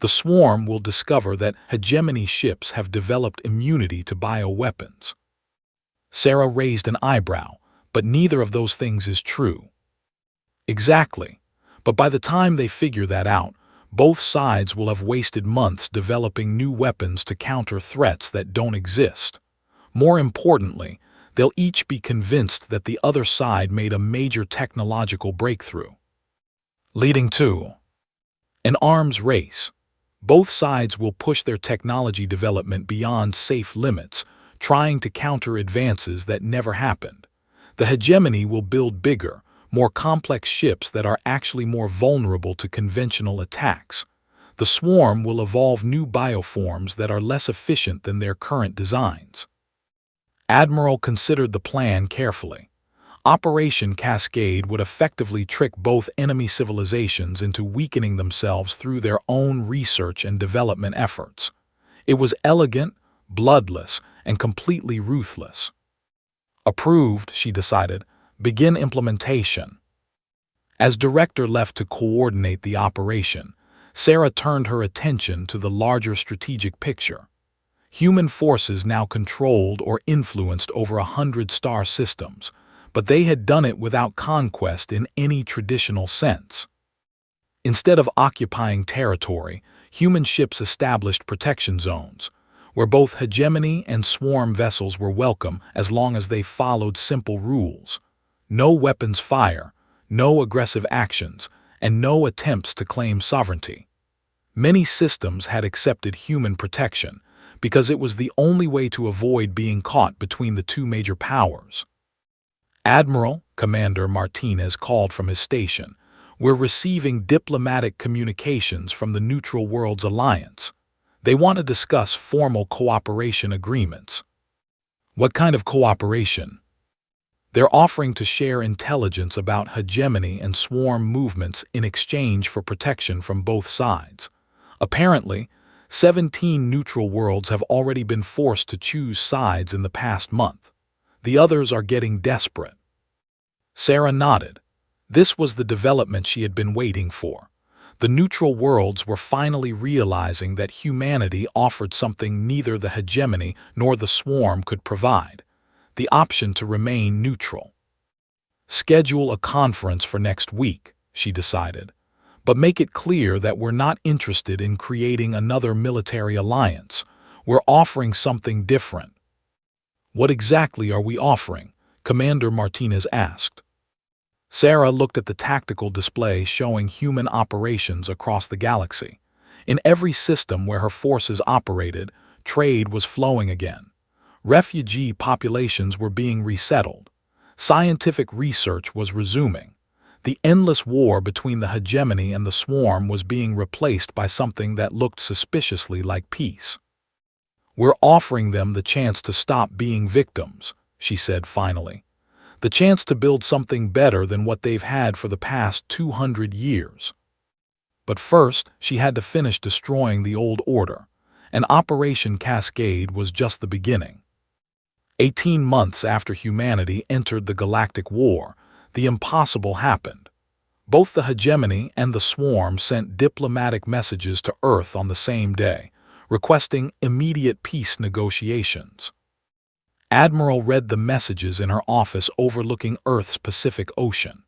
The swarm will discover that hegemony ships have developed immunity to bioweapons." Sarah raised an eyebrow, but neither of those things is true. "Exactly. But by the time they figure that out, both sides will have wasted months developing new weapons to counter threats that don't exist. More importantly, they'll each be convinced that the other side made a major technological breakthrough, leading to an arms race. Both sides will push their technology development beyond safe limits, trying to counter advances that never happened. The hegemony will build bigger, more complex ships that are actually more vulnerable to conventional attacks. The swarm will evolve new bioforms that are less efficient than their current designs." Admiral considered the plan carefully. Operation Cascade would effectively trick both enemy civilizations into weakening themselves through their own research and development efforts. It was elegant, bloodless, and completely ruthless. "Approved," she decided. "Begin implementation." As Director left to coordinate the operation, Sarah turned her attention to the larger strategic picture. Human forces now controlled or influenced over 100 star systems, but they had done it without conquest in any traditional sense. Instead of occupying territory, human ships established protection zones, where both hegemony and swarm vessels were welcome as long as they followed simple rules. No weapons fire, no aggressive actions, and no attempts to claim sovereignty. Many systems had accepted human protection, because it was the only way to avoid being caught between the two major powers. "Admiral," Commander Martinez called from his station, "we're receiving diplomatic communications from the Neutral Worlds Alliance. They want to discuss formal cooperation agreements." "What kind of cooperation?" "They're offering to share intelligence about hegemony and swarm movements in exchange for protection from both sides. Apparently, 17 neutral worlds have already been forced to choose sides in the past month. The others are getting desperate." Sarah nodded. This was the development she had been waiting for. The neutral worlds were finally realizing that humanity offered something neither the hegemony nor the swarm could provide: the option to remain neutral. "Schedule a conference for next week," she decided. "But make it clear that we're not interested in creating another military alliance. We're offering something different." "What exactly are we offering?" Commander Martinez asked. Sarah looked at the tactical display showing human operations across the galaxy. In every system where her forces operated, trade was flowing again. Refugee populations were being resettled. Scientific research was resuming. The endless war between the hegemony and the swarm was being replaced by something that looked suspiciously like peace. "We're offering them the chance to stop being victims," she said finally. "The chance to build something better than what they've had for the past 200 years. But first, she had to finish destroying the old order, and Operation Cascade was just the beginning. 18 months after humanity entered the Galactic War, the impossible happened. Both the hegemony and the swarm sent diplomatic messages to Earth on the same day, requesting immediate peace negotiations. Admiral read the messages in her office overlooking Earth's Pacific Ocean.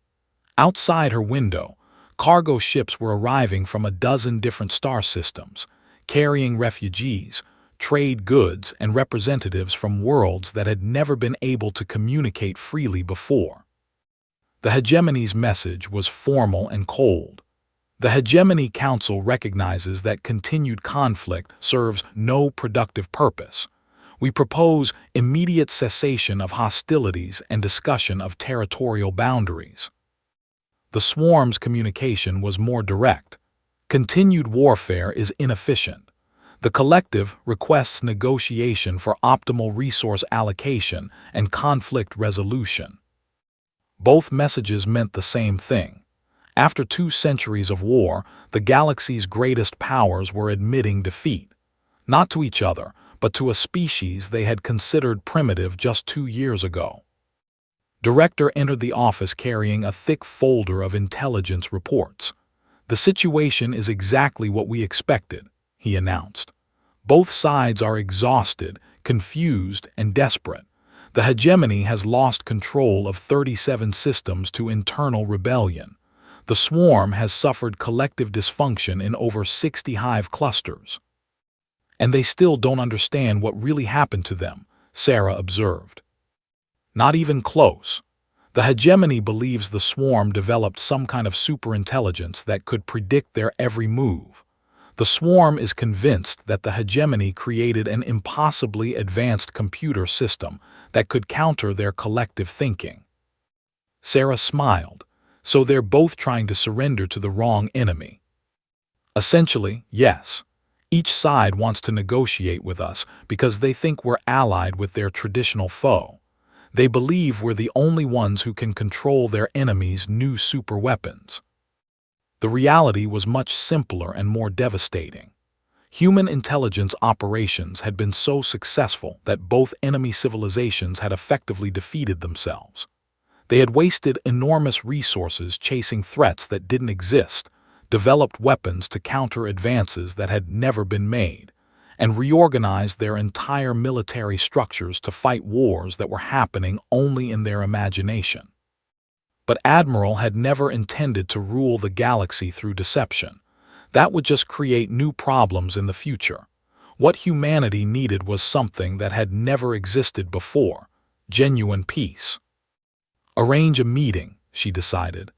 Outside her window, cargo ships were arriving from a dozen different star systems, carrying refugees, trade goods, and representatives from worlds that had never been able to communicate freely before. The hegemony's message was formal and cold. The Hegemony Council recognizes that continued conflict serves no productive purpose. We propose immediate cessation of hostilities and discussion of territorial boundaries. The Swarm's communication was more direct. Continued warfare is inefficient. The collective requests negotiation for optimal resource allocation and conflict resolution. Both messages meant the same thing. After 2 centuries of war, the galaxy's greatest powers were admitting defeat, not to each other, but to a species they had considered primitive just 2 years ago. Director entered the office carrying a thick folder of intelligence reports. "The situation is exactly what we expected," he announced. "Both sides are exhausted, confused, and desperate. The hegemony has lost control of 37 systems to internal rebellion. The Swarm has suffered collective dysfunction in over 60 hive clusters. And they still don't understand what really happened to them," Sarah observed. "Not even close. The hegemony believes the Swarm developed some kind of superintelligence that could predict their every move. The Swarm is convinced that the hegemony created an impossibly advanced computer system that could counter their collective thinking." Sarah smiled. "So they're both trying to surrender to the wrong enemy." "Essentially, yes. Each side wants to negotiate with us because they think we're allied with their traditional foe. They believe we're the only ones who can control their enemy's new superweapons." The reality was much simpler and more devastating. Human intelligence operations had been so successful that both enemy civilizations had effectively defeated themselves. They had wasted enormous resources chasing threats that didn't exist, developed weapons to counter advances that had never been made, and reorganized their entire military structures to fight wars that were happening only in their imagination. But Admiral had never intended to rule the galaxy through deception. That would just create new problems in the future. What humanity needed was something that had never existed before: genuine peace. "Arrange a meeting," she decided.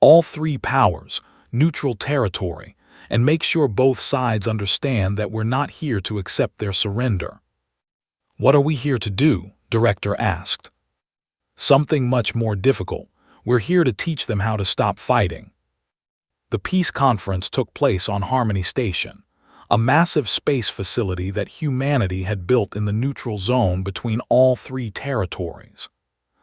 "All 3 powers, neutral territory, and make sure both sides understand that we're not here to accept their surrender." "What are we here to do?" Director asked. "Something much more difficult. We're here to teach them how to stop fighting." The peace conference took place on Harmony Station, a massive space facility that humanity had built in the neutral zone between all 3 territories.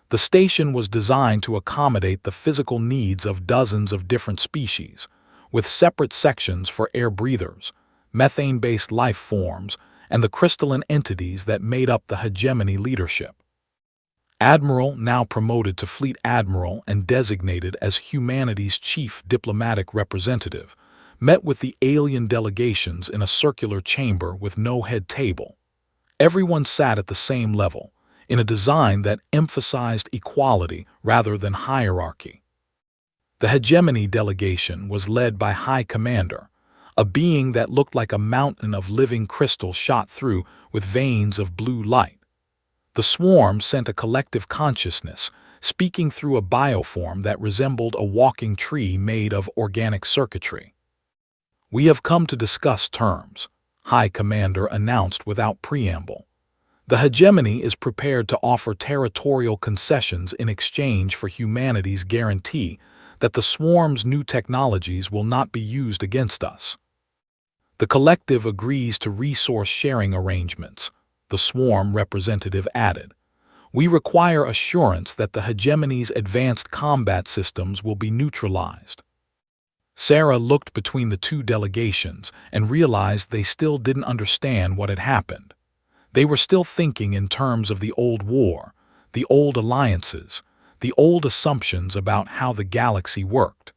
The station was designed to accommodate the physical needs of dozens of different species, with separate sections for air breathers, methane-based life forms, and the crystalline entities that made up the hegemony leadership. Admiral, now promoted to Fleet Admiral and designated as humanity's chief diplomatic representative, met with the alien delegations in a circular chamber with no head table. Everyone sat at the same level, in a design that emphasized equality rather than hierarchy. The hegemony delegation was led by High Commander, a being that looked like a mountain of living crystal shot through with veins of blue light. The Swarm sent a collective consciousness, speaking through a bioform that resembled a walking tree made of organic circuitry. "We have come to discuss terms," High Commander announced without preamble. "The hegemony is prepared to offer territorial concessions in exchange for humanity's guarantee that the Swarm's new technologies will not be used against us." "The collective agrees to resource-sharing arrangements," the Swarm representative added. "We require assurance that the hegemony's advanced combat systems will be neutralized." Sarah looked between the 2 delegations and realized they still didn't understand what had happened. They were still thinking in terms of the old war, the old alliances, the old assumptions about how the galaxy worked.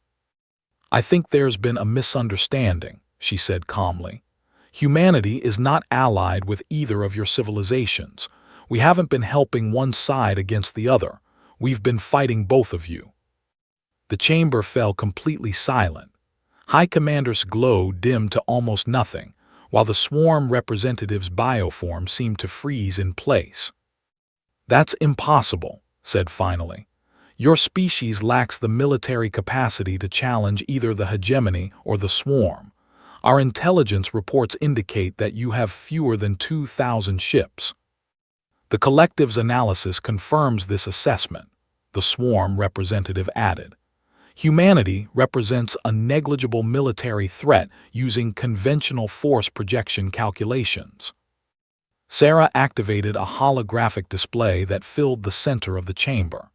"I think there's been a misunderstanding," she said calmly. "Humanity is not allied with either of your civilizations. We haven't been helping one side against the other. We've been fighting both of you." The chamber fell completely silent. High Commander's glow dimmed to almost nothing, while the swarm representative's bioform seemed to freeze in place. "That's impossible," said finally. "Your species lacks the military capacity to challenge either the hegemony or the swarm. Our intelligence reports indicate that you have fewer than 2,000 ships." "The collective's analysis confirms this assessment," the swarm representative added. "Humanity represents a negligible military threat using conventional force projection calculations." Sarah activated a holographic display that filled the center of the chamber.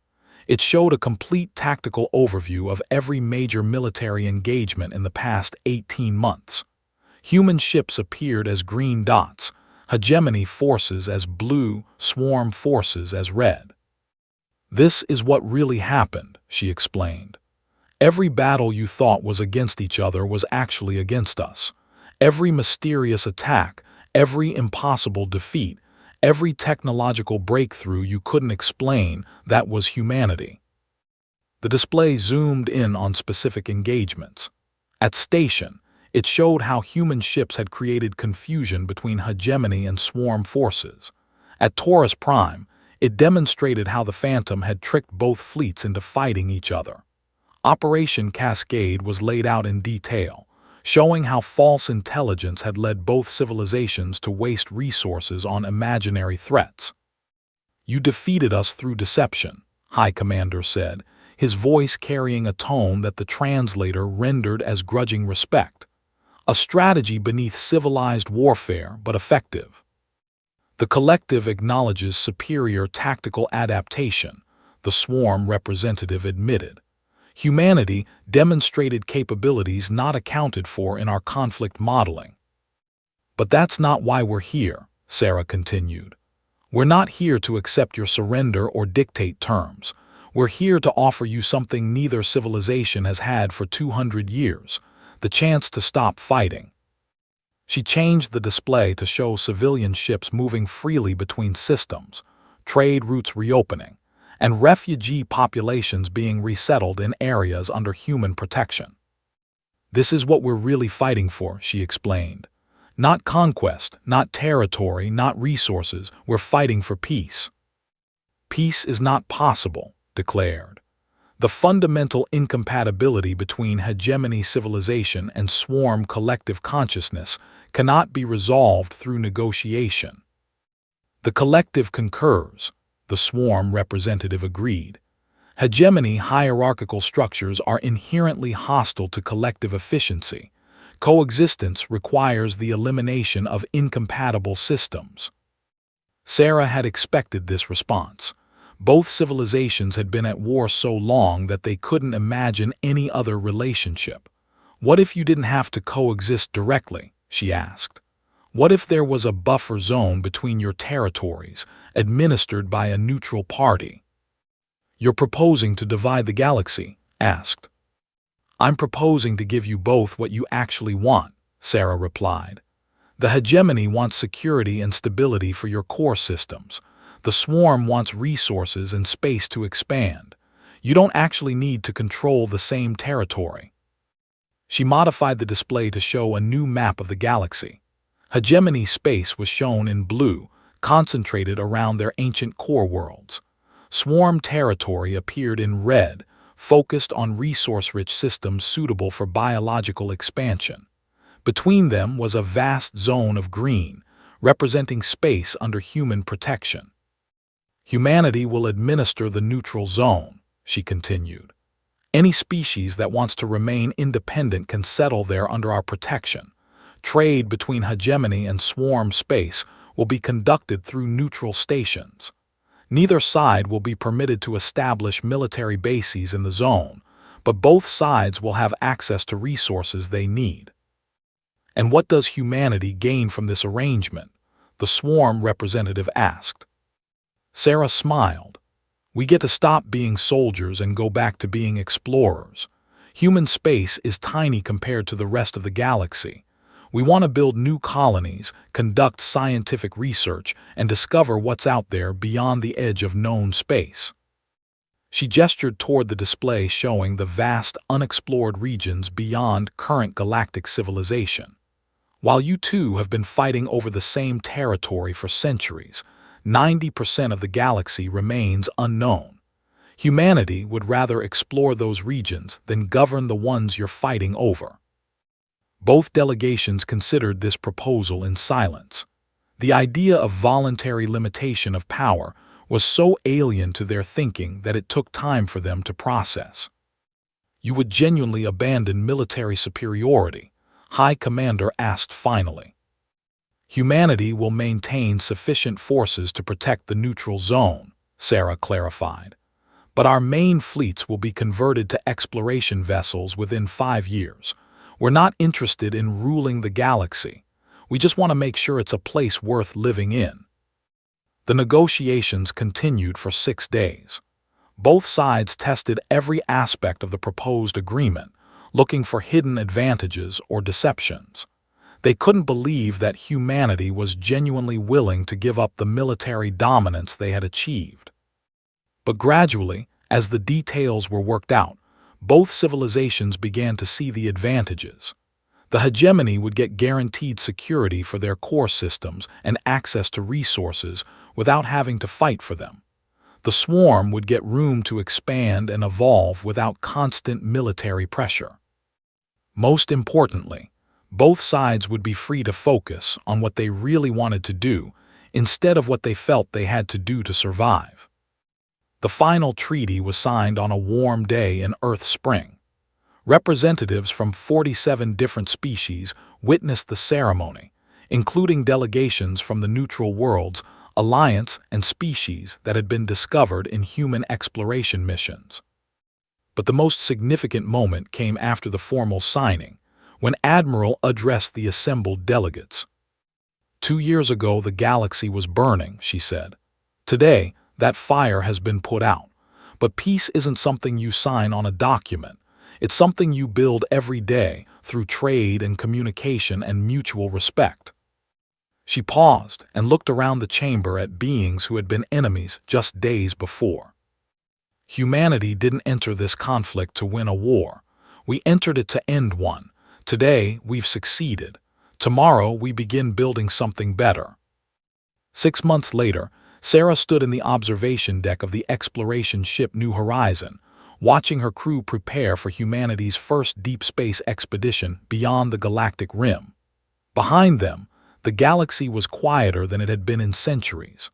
It showed a complete tactical overview of every major military engagement in the past 18 months. Human ships appeared as green dots, hegemony forces as blue, swarm forces as red. "This is what really happened," she explained. "Every battle you thought was against each other was actually against us. Every mysterious attack, every impossible defeat, every technological breakthrough you couldn't explain, that was humanity." The display zoomed in on specific engagements. At Station, it showed how human ships had created confusion between hegemony and swarm forces. At Taurus Prime, it demonstrated how the Phantom had tricked both fleets into fighting each other. Operation Cascade was laid out in detail, showing how false intelligence had led both civilizations to waste resources on imaginary threats. "You defeated us through deception," High Commander said, his voice carrying a tone that the translator rendered as grudging respect. "A strategy beneath civilized warfare, but effective." "The collective acknowledges superior tactical adaptation," the swarm representative admitted. "Humanity demonstrated capabilities not accounted for in our conflict modeling." "But that's not why we're here," Sarah continued. "We're not here to accept your surrender or dictate terms. We're here to offer you something neither civilization has had for 200 years, the chance to stop fighting." She changed the display to show civilian ships moving freely between systems, trade routes reopening, and refugee populations being resettled in areas under human protection. "This is what we're really fighting for," she explained. "Not conquest, not territory, not resources. We're fighting for peace." "Peace is not possible," declared. "The fundamental incompatibility between hegemony civilization and swarm collective consciousness cannot be resolved through negotiation." "The collective concurs," the swarm representative agreed. "Hegemony hierarchical structures are inherently hostile to collective efficiency. Coexistence requires the elimination of incompatible systems." Sarah had expected this response. Both civilizations had been at war so long that they couldn't imagine any other relationship. "What if you didn't have to coexist directly?" she asked. "What if there was a buffer zone between your territories, administered by a neutral party?" "You're proposing to divide the galaxy?" asked. "I'm proposing to give you both what you actually want," Sarah replied. "The hegemony wants security and stability for your core systems. The swarm wants resources and space to expand. You don't actually need to control the same territory." She modified the display to show a new map of the galaxy. Hegemony space was shown in blue, concentrated around their ancient core worlds. Swarm territory appeared in red, focused on resource-rich systems suitable for biological expansion. Between them was a vast zone of green, representing space under human protection. "Humanity will administer the neutral zone," she continued. "Any species that wants to remain independent can settle there under our protection. Trade between hegemony and swarm space will be conducted through neutral stations. Neither side will be permitted to establish military bases in the zone, but both sides will have access to resources they need." "And what does humanity gain from this arrangement?" the swarm representative asked. Sarah smiled. "We get to stop being soldiers and go back to being explorers. Human space is tiny compared to the rest of the galaxy. We want to build new colonies, conduct scientific research, and discover what's out there beyond the edge of known space." She gestured toward the display showing the vast, unexplored regions beyond current galactic civilization. While you two have been fighting over the same territory for centuries, 90% of the galaxy remains unknown. Humanity would rather explore those regions than govern the ones you're fighting over. Both delegations considered this proposal in silence. The idea of voluntary limitation of power was so alien to their thinking that it took time for them to process. You would genuinely abandon military superiority, High Commander asked finally. Humanity will maintain sufficient forces to protect the neutral zone, Sarah clarified. But our main fleets will be converted to exploration vessels within 5 years. We're not interested in ruling the galaxy. We just want to make sure it's a place worth living in. The negotiations continued for 6 days. Both sides tested every aspect of the proposed agreement, looking for hidden advantages or deceptions. They couldn't believe that humanity was genuinely willing to give up the military dominance they had achieved. But gradually, as the details were worked out, both civilizations began to see the advantages. The hegemony would get guaranteed security for their core systems and access to resources without having to fight for them. The swarm would get room to expand and evolve without constant military pressure. Most importantly, both sides would be free to focus on what they really wanted to do instead of what they felt they had to do to survive. The final treaty was signed on a warm day in Earth spring. Representatives from 47 different species witnessed the ceremony, including delegations from the neutral worlds, alliance, and species that had been discovered in human exploration missions. But the most significant moment came after the formal signing, when Admiral addressed the assembled delegates. 2 years ago, the galaxy was burning, she said. Today, that fire has been put out. But peace isn't something you sign on a document. It's something you build every day through trade and communication and mutual respect. She paused and looked around the chamber at beings who had been enemies just days before. Humanity didn't enter this conflict to win a war. We entered it to end one. Today, we've succeeded. Tomorrow, we begin building something better. 6 months later, Sarah stood in the observation deck of the exploration ship New Horizon, watching her crew prepare for humanity's first deep space expedition beyond the galactic rim. Behind them, the galaxy was quieter than it had been in centuries.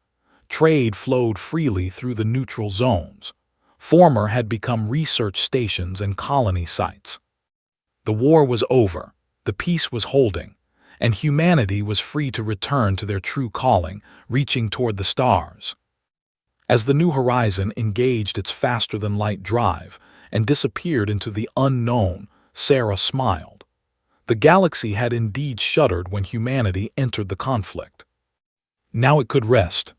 Trade flowed freely through the neutral zones. Former had become research stations and colony sites. The war was over, the peace was holding, and humanity was free to return to their true calling, reaching toward the stars. As the New Horizon engaged its faster-than-light drive and disappeared into the unknown, Sarah smiled. The galaxy had indeed shuddered when humanity entered the conflict. Now it could rest,